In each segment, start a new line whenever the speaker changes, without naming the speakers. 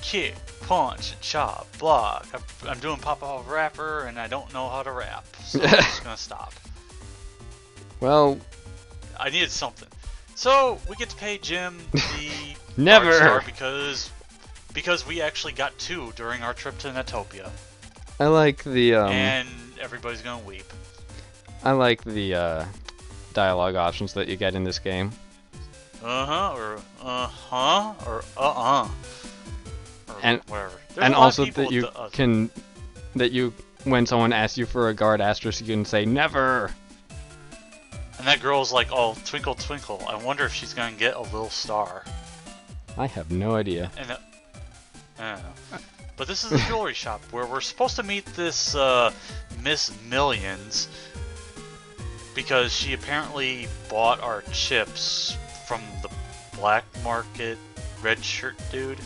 kick, punch, chop, block. I'm doing pop-off rapper, and I don't know how to rap, so I'm just gonna stop.
Well,
I needed something. So we get to pay Jim the
never
star because we actually got 2 during our trip to Netopia.
I like the
and everybody's gonna weep.
I like the dialogue options that you get in this game.
Or
and
whatever.
And also that you when someone asks you for a guard asterisk, you can say never.
And that girl's like, oh, twinkle twinkle. I wonder if she's gonna get a little star.
I have no idea.
And I don't know. But this is a jewelry shop where we're supposed to meet this Miss Millions because she apparently bought our chips from the black market red shirt dude.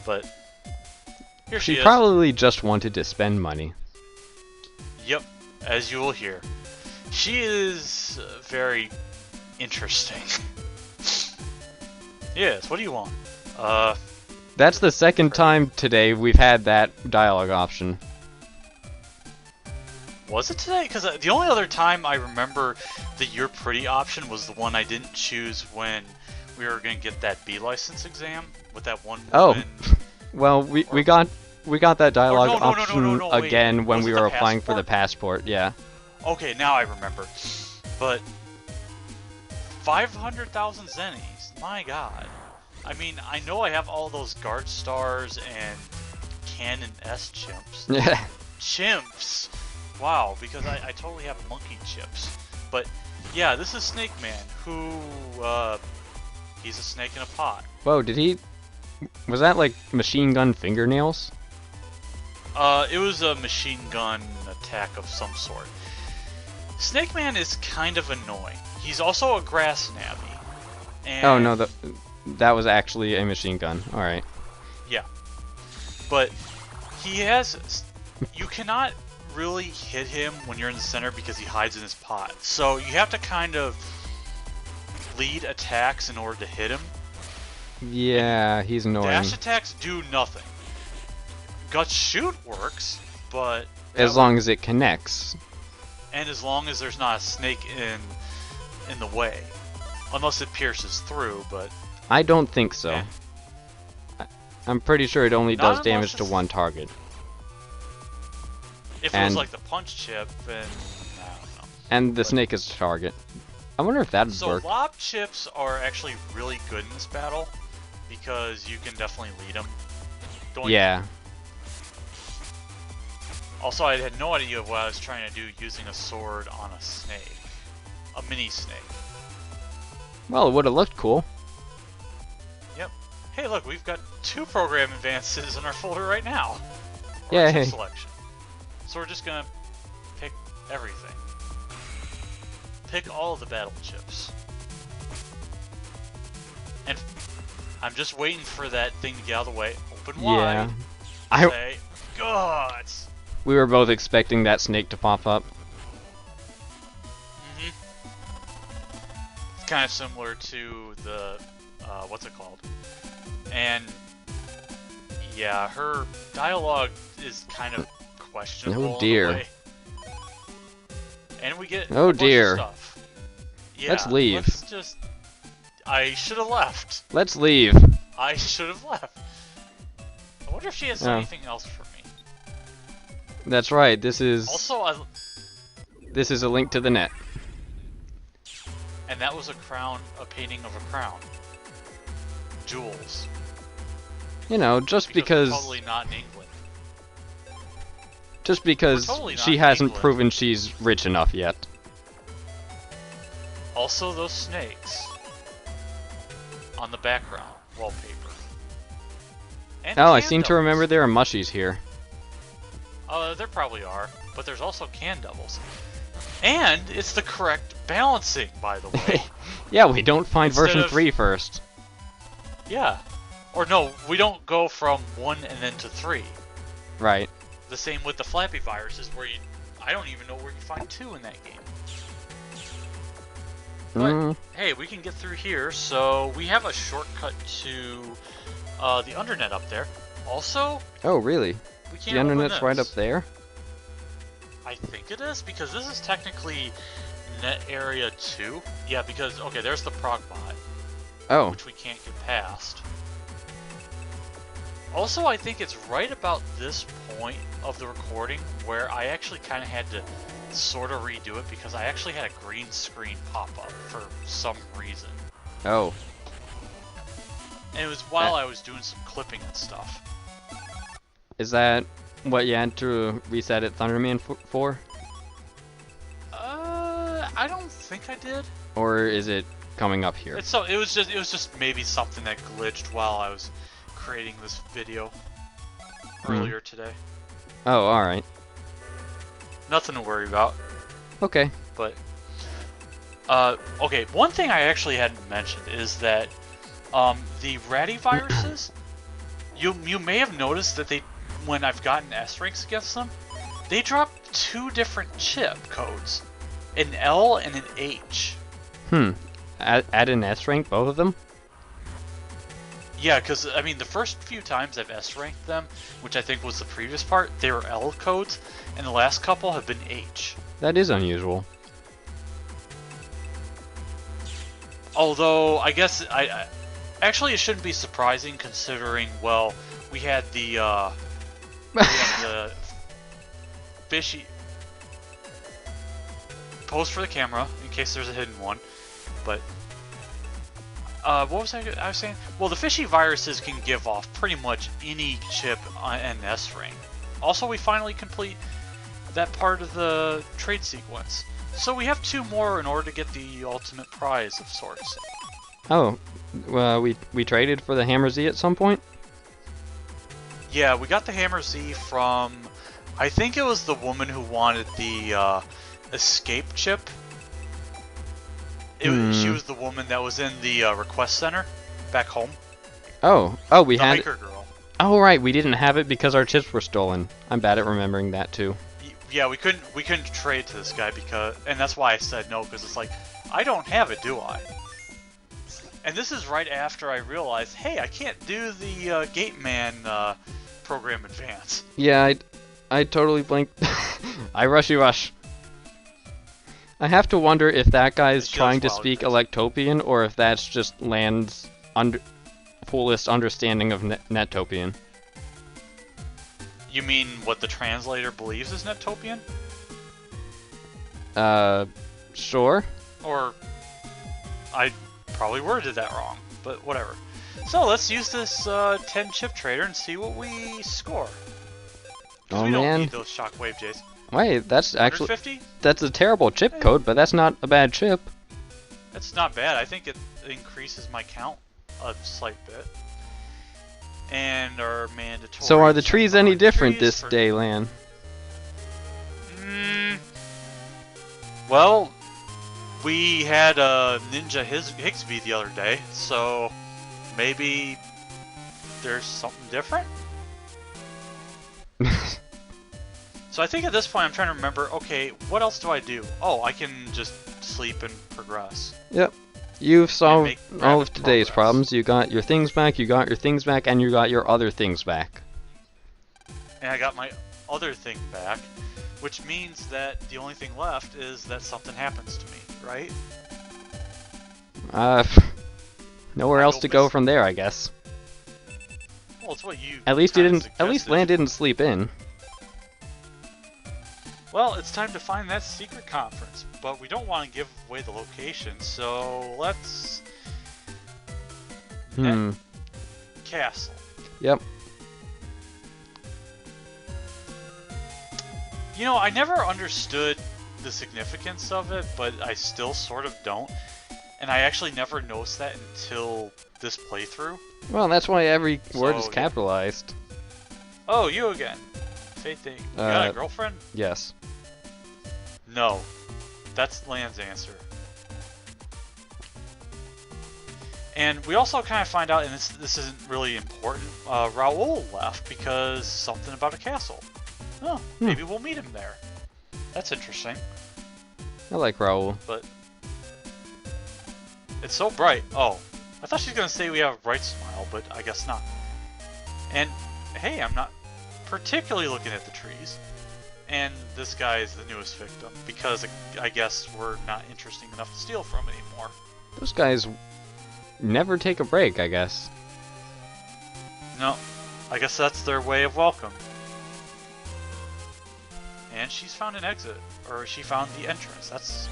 But here she is.
She probably just wanted to spend money.
Yep, as you will hear. She is very interesting. Yes, what do you want?
That's the second time today we've had that dialogue option.
Was it today? Because the only other time I remember the You're Pretty option was the one I didn't choose when we were going to get that B license exam with that one woman.
Oh, well, we got that dialogue option
wait.
again when
Was
we
it
were
the
applying for the
passport?
passport, yeah.
Okay, now I remember. But 500,000 zennies, my god. I mean, I know I have all those guard stars and Canon S chimps.
Yeah.
Chimps! Wow, because I totally have monkey chips. But yeah, this is Snake Man, who, he's a snake in a pot.
Whoa, was that like machine gun fingernails?
It was a machine gun attack of some sort. Snake Man is kind of annoying. He's also a grass nabby. And
Oh no, that was actually a machine gun. Alright.
yeah. But he has... You cannot really hit him when you're in the center because he hides in his pot. So you have to kind of lead attacks in order to hit him.
Yeah, he's annoying.
Dash attacks do nothing. Gut shoot works, but...
As long as it connects.
And as long as there's not a snake in the way. Unless it pierces through, but...
I don't think so.
Eh.
I'm pretty sure it only
Not
does damage
unless
to
it's-
one target.
If it was like the punch chip, then... I don't know.
And the snake is the target. I wonder if that'd
So
work.
lob chips are actually really good in this battle. Because you can definitely lead them.
Yeah.
Also, I had no idea what I was trying to do using a sword on a snake. A mini snake.
Well, it would have looked cool.
Yep. Hey, look, we've got 2 program advances in our folder right now.
Yay.
Chip selection. So we're just gonna pick everything. Pick all of the battle chips. And I'm just waiting for that thing to get out of the way. Open wide.
Yeah.
Say, guts.
We were both expecting that snake to pop up.
It's kind of similar to the, what's it called? And, yeah, her dialogue is kind of questionable.
Oh dear.
In a way. And we get
Oh
a bunch
dear.
of stuff. Yeah,
Let's leave.
Let's just... I should have left.
Let's leave.
I should have left. I wonder if she has
Oh.
anything else for me.
That's right. This is
Also,
this is a link to the net.
and that was a crown, a painting of a crown. Jewels.
You know, just because
we're totally not in England.
just because
We're totally not
she
in
hasn't
England.
proven she's rich enough yet.
Also, those snakes on the background wallpaper. And
Oh, I
can
seem to
doubles.
remember there are mushies here.
There probably are, but there's also can doubles. And it's the correct balancing, by the way.
Yeah, we don't find
Instead
version
of-
3 first.
Yeah. Or no, we don't go from 1 and then to 3.
Right.
The same with the Flappy viruses, where I don't even know where you find 2 in that game. But, hey, we can get through here, so we have a shortcut to the undernet up there. Also...
Oh, really?
We can't
the undernet's right up there?
I think it is, because this is technically net area 2. Yeah, because, okay, there's the progbot.
Oh.
Which we can't get past. Also, I think it's right about this point of the recording where I actually kind of had to sort of redo it because I actually had a green screen pop up for some reason.
Oh.
And it was while I was doing some clipping and stuff.
Is that what you had to reset it Thunderman for?
I don't think I did.
Or is it coming up here?
It was just maybe something that glitched while I was creating this video earlier today.
Oh, alright.
Nothing to worry about.
Okay.
But okay, one thing I actually hadn't mentioned is that the ratty viruses, you may have noticed that when I've gotten S ranks against them, they drop 2 different chip codes, an L and an H.
At an S rank, both of them?
Yeah, because, I mean, the first few times I've S-ranked them, which I think was the previous part, they were L codes, and the last couple have been H.
That is unusual.
Although, I guess, actually it shouldn't be surprising considering, well, we had the fishy... Pose for the camera, in case there's a hidden one, but... what was I was saying? Well, the fishy viruses can give off pretty much any chip on an S rank. Also, we finally complete that part of the trade sequence. So we have 2 more in order to get the ultimate prize of sorts.
Oh, we traded for the Hammer Z at some point?
Yeah, we got the Hammer Z from... I think it was the woman who wanted the escape chip. She was the woman that was in the request center back home.
Oh, we had
the hiker girl.
Oh right, we didn't have it because our chips were stolen. I'm bad at remembering that too.
Yeah, we couldn't trade to this guy and that's why I said no, because it's like, I don't have it, do I? And this is right after I realized, hey, I can't do the Gate Man program advance.
Yeah, I totally blinked. I rush. I have to wonder if that guy's trying to speak Electopian, or if that's just Land's fullest understanding of Netopian.
You mean what the translator believes is Netopian?
Sure.
Or I probably worded that wrong, but whatever. So let's use this 10 chip trader and see what we score.
Oh
we
man.
Don't need those shockwave Jays.
Wait, that's actually
150?
That's a terrible chip code, but that's not a bad chip.
It's not bad. I think it increases my count a slight bit. And our mandatory...
So are the trees any different this day, Lan?
Well, we had a Ninja Higsby the other day, so maybe there's something different? So I think at this point I'm trying to remember, okay, what else do I do? Oh, I can just sleep and progress.
Yep. You've solved all of today's problems. You got your things back, you got your things back, and you got your other things back.
And I got my other thing back, which means that the only thing left is that something happens to me, right?
Nowhere else to go from there, I guess.
Well, it's what you
At least Lan didn't sleep in.
Well, it's time to find that secret conference, but we don't want to give away the location, so let's... Castle.
Yep.
You know, I never understood the significance of it, but I still sort of don't. And I actually never noticed that until this playthrough.
Well, that's why every word is capitalized.
Oh, you again. Faith, you got a girlfriend?
Yes.
No. That's Lan's answer. And we also kind of find out, and this isn't really important, Raoul left because something about a castle. Oh, maybe we'll meet him there. That's interesting.
I like Raoul.
But it's so bright. Oh, I thought she was going to say we have a bright smile, but I guess not. And hey, I'm not particularly looking at the trees. And this guy is the newest victim, because I guess we're not interesting enough to steal from anymore.
Those guys never take a break, I guess.
No, I guess that's their way of welcome. And she's found an exit, or she found the entrance. That's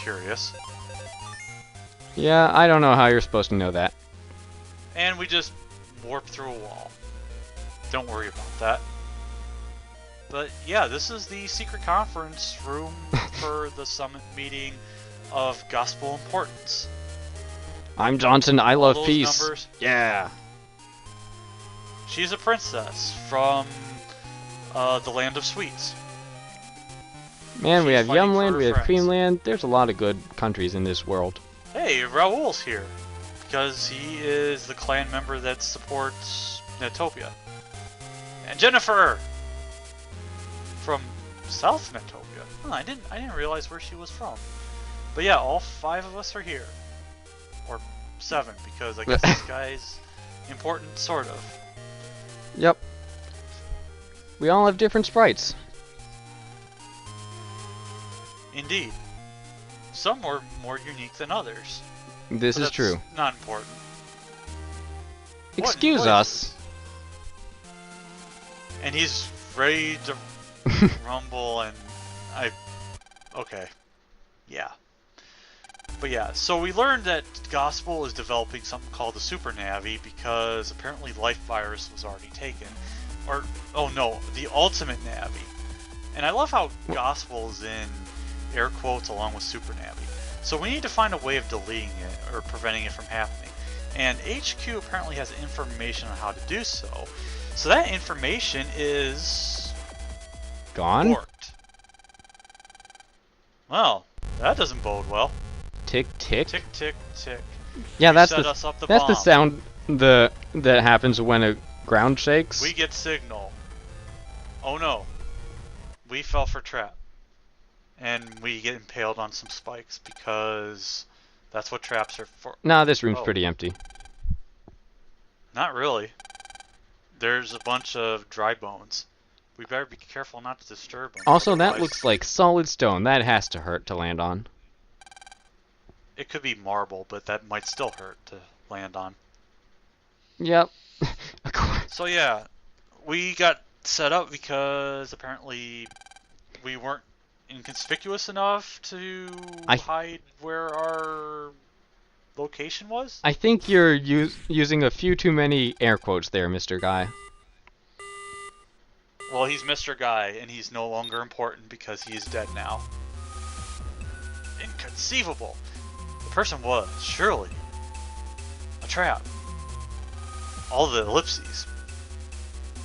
curious.
Yeah, I don't know how you're supposed to know that.
And we just warp through a wall. Don't worry about that. But yeah, this is the secret conference room for the summit meeting of gospel importance.
I'm Johnson, I love
those
peace.
Numbers.
Yeah.
She's a princess from the land of sweets.
Man, we
She's
have
fighting for
Yumland,
her
we have
friends.
Creamland. There's a lot of good countries in this world.
Hey, Raoul's here. Because he is the clan member that supports Netopia. And Jennifer! From South Netopia. Huh, I didn't realize where she was from. But yeah, all 5 of us are here. Or 7, because I guess this guy's important, sort of.
Yep. We all have different sprites.
Indeed. Some are more unique than others.
This
But
is
that's
true.
not important.
Excuse
What
us.
And he's ready to rumble, and okay. Yeah. But yeah, so we learned that Gospel is developing something called the Super Navi, because apparently Life Virus was already taken. Or, oh no, the Ultimate Navi. And I love how Gospel is in air quotes along with Super Navi. So we need to find a way of deleting it, or preventing it from happening. And HQ apparently has information on how to do so. So that information is...
Gone?
Borked. Well, that doesn't bode well.
Tick tick.
Tick, tick, tick.
Yeah,
You
that's
set
the
us up the
that's the
bomb.
sound that happens when a ground shakes.
We get signal. Oh no. We fell for trap. And we get impaled on some spikes, because that's what traps are for.
Nah, this room's
Oh.
pretty empty.
Not really. There's a bunch of dry bones. We better be careful not to disturb them.
Also, that
otherwise
looks like solid stone. That has to hurt to land on.
It could be marble, but that might still hurt to land on.
Yep.
So yeah, we got set up because apparently we weren't inconspicuous enough to hide where our location was?
I think you're using a few too many air quotes there, Mr. Guy.
Well, he's Mr. Guy, and he's no longer important because he is dead now. Inconceivable! The person was, surely, a trap. All the ellipses.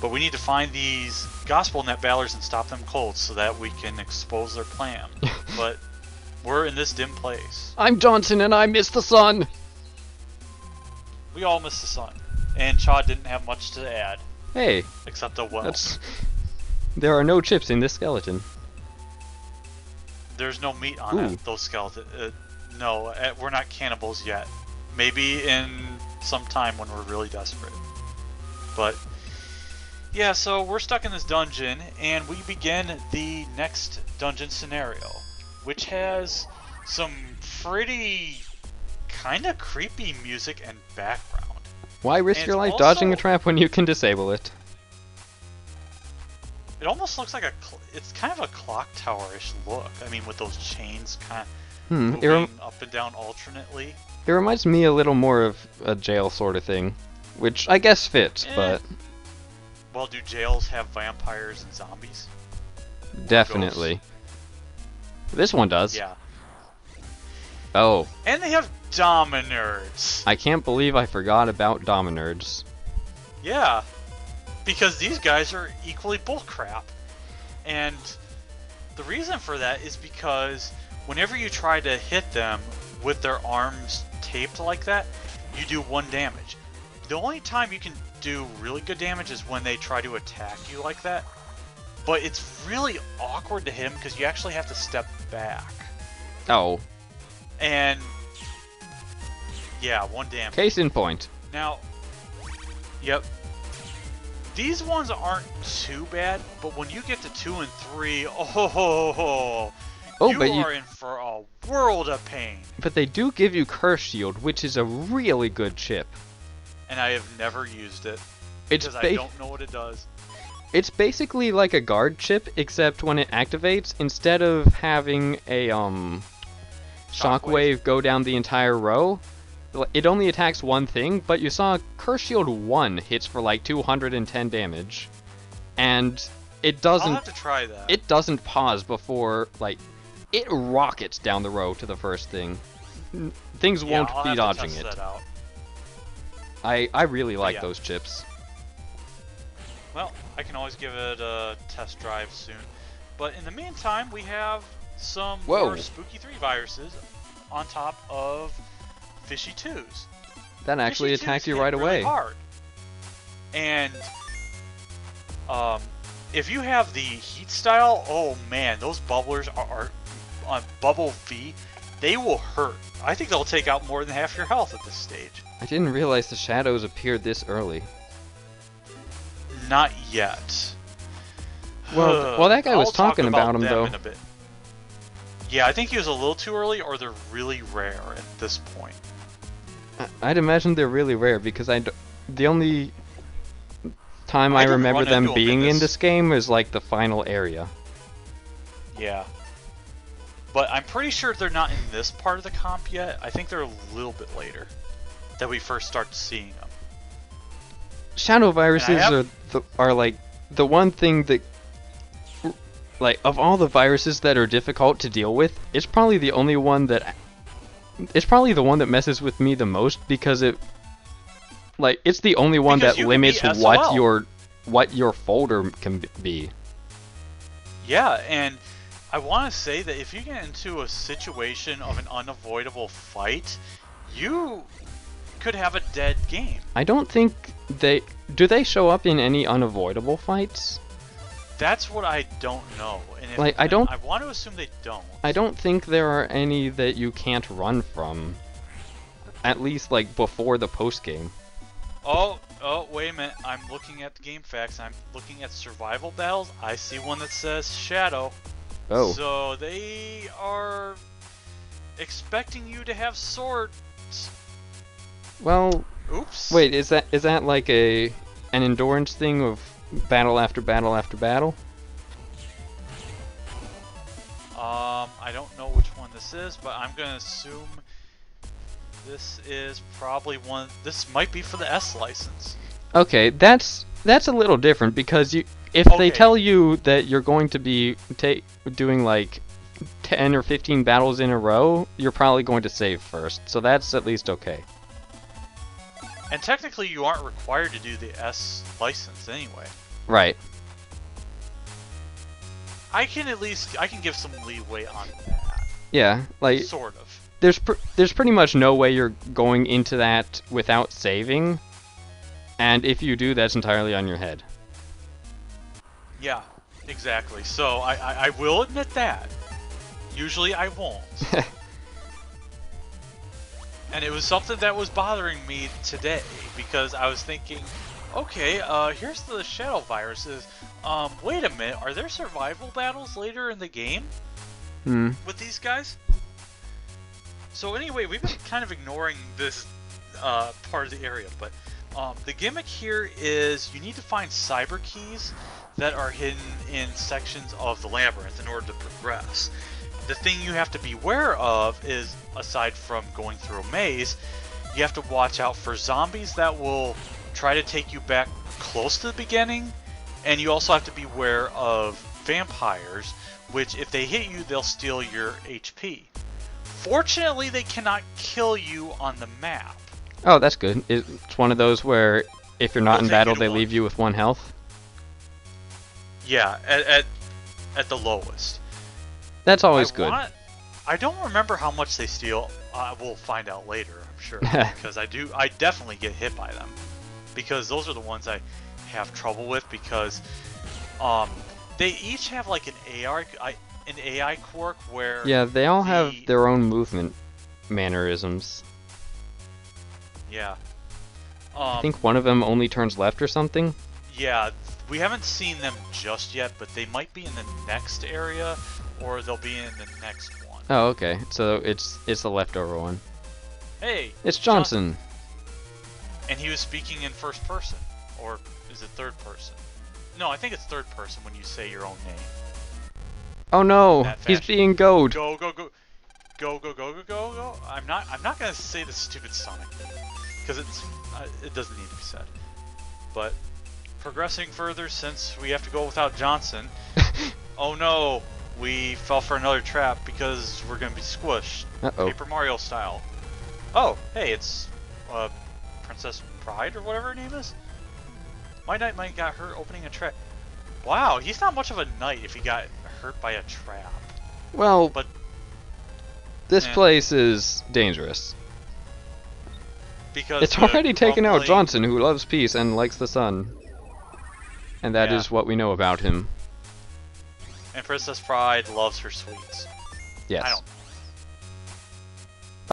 But we need to find these gospel net ballers and stop them cold so that we can expose their plan. But we're in this dim place.
I'm Johnson and I miss the sun!
We all miss the sun. And Chad didn't have much to add.
Hey.
Except a well.
There are no chips in this skeleton.
There's no meat on it, those skeletons. No, we're not cannibals yet. Maybe in some time when we're really desperate. But yeah, so we're stuck in this dungeon, and we begin the next dungeon scenario, which has some pretty kind of creepy music and background.
Why risk your life dodging a trap when you can disable it?
It almost looks like it's kind of a clock tower-ish look. I mean, with those chains kind of moving up and down alternately.
It reminds me a little more of a jail sort of thing, which I guess fits, but...
Well, do jails have vampires and zombies?
Definitely. This one does.
Yeah.
Oh.
And they have Dominards.
I can't believe I forgot about Dominards.
Yeah. Because these guys are equally bullcrap. And the reason for that is because whenever you try to hit them with their arms taped like that, you do 1 damage. The only time you can do really good damage is when they try to attack you like that. But it's really awkward to hit them because you actually have to step back.
Oh.
And yeah, 1 damage.
Case in point.
Now, yep. These ones aren't too bad, but when you get to 2 and 3, oh, you are in for a world of pain.
But they do give you Curse Shield, which is a really good chip.
And I have never used it because I don't know what it does.
It's basically like a guard chip, except when it activates, instead of having a shockwave go down the entire row, it only attacks one thing, but you saw Curse Shield 1 hits for like 210 damage. And it doesn't...
I'll have to try that.
It doesn't pause before, like, it rockets down the row to the first thing. Things won't be dodging it.
That out.
I really like those chips.
Well, I can always give it a test drive soon. But in the meantime, we have some more Spooky 3 viruses on top of Fishy 2s.
That actually attacked you right away.
Hard. And if you have the heat style, oh man, those bubblers are on bubble V. They will hurt. I think they'll take out more than half your health at this stage.
I didn't realize the shadows appeared this early.
Not yet.
Well, that guy was talking about them though.
In a bit. Yeah, I think he was a little too early, or they're really rare at this point.
I'd imagine they're really rare because the only time I remember them being in this game is like the final area.
Yeah. But I'm pretty sure they're not in this part of the comp yet. I think they're a little bit later that we first start seeing them.
Shadow viruses are like the one thing that, like, of all the viruses that are difficult to deal with, it's probably the only one that messes with me the most because it's the only one that limits what your folder can be.
Yeah, and I want to say that if you get into a situation of an unavoidable fight, you could have a dead game.
I don't think do they show up in any unavoidable fights?
That's what I don't know. And I want to assume they don't.
I don't think there are any that you can't run from. At least like before the post game.
Oh, wait a minute. I'm looking at the game facts. I'm looking at survival battles. I see one that says Shadow.
Oh.
So they are expecting you to have swords.
Well,
oops.
Wait, is that like an endurance thing of battle after battle after battle?
I don't know which one this is, but I'm gonna assume this is probably one. This might be for the S license.
Okay, that's a little different because if they tell you that you're going to be doing like 10 or 15 battles in a row, you're probably going to save first. So that's at least okay.
And technically, you aren't required to do the S license anyway.
Right.
I can give some leeway on that.
Yeah, like
sort of.
There's pretty much no way you're going into that without saving, and if you do, that's entirely on your head.
Yeah, exactly. So I will admit that. Usually I won't. And it was something that was bothering me today because I was thinking, okay, here's the shadow viruses. Wait a minute, are there survival battles later in the game with these guys? So anyway, we've been kind of ignoring this part of the area, but the gimmick here is you need to find cyber keys that are hidden in sections of the labyrinth in order to progress. The thing you have to be aware of is, aside from going through a maze, you have to watch out for zombies that will try to take you back close to the beginning, and you also have to be aware of vampires, which if they hit you, they'll steal your HP. Fortunately, they cannot kill you on the map.
Oh, that's good. It's one of those where if you're not in battle, they leave you with 1 health?
Yeah, at the lowest.
That's always good.
I don't remember how much they steal. We'll find out later, I'm sure. Because I definitely get hit by them. Because those are the ones I have trouble with because they each have like an AI quirk where...
Yeah, they all have their own movement mannerisms.
Yeah.
I think one of them only turns left or something?
Yeah, we haven't seen them just yet, but they might be in the next area, or they'll be in the next one.
Oh, okay. So it's the leftover one.
Hey!
It's Johnson!
And he was speaking in first person. Or is it third person? No, I think it's third person when you say your own name.
Oh no! He's being goad!
Go, go, go. Go, go, go, go, go, go. I'm not gonna say the stupid Sonic thing. Because it doesn't need to be said. But progressing further, since we have to go without Johnson. Oh no, we fell for another trap because we're gonna be squished.
Uh-oh.
Paper Mario style. Oh, hey, it's Princess Pride or whatever her name is. My knight might got hurt opening a trap. Wow, he's not much of a knight if he got hurt by a trap.
Well,
but
this place is dangerous.
Because
it's already taken out Johnson, who loves peace and likes the sun. And that is what we know about him.
And Princess Pride loves her sweets.
Yes.
I don't know.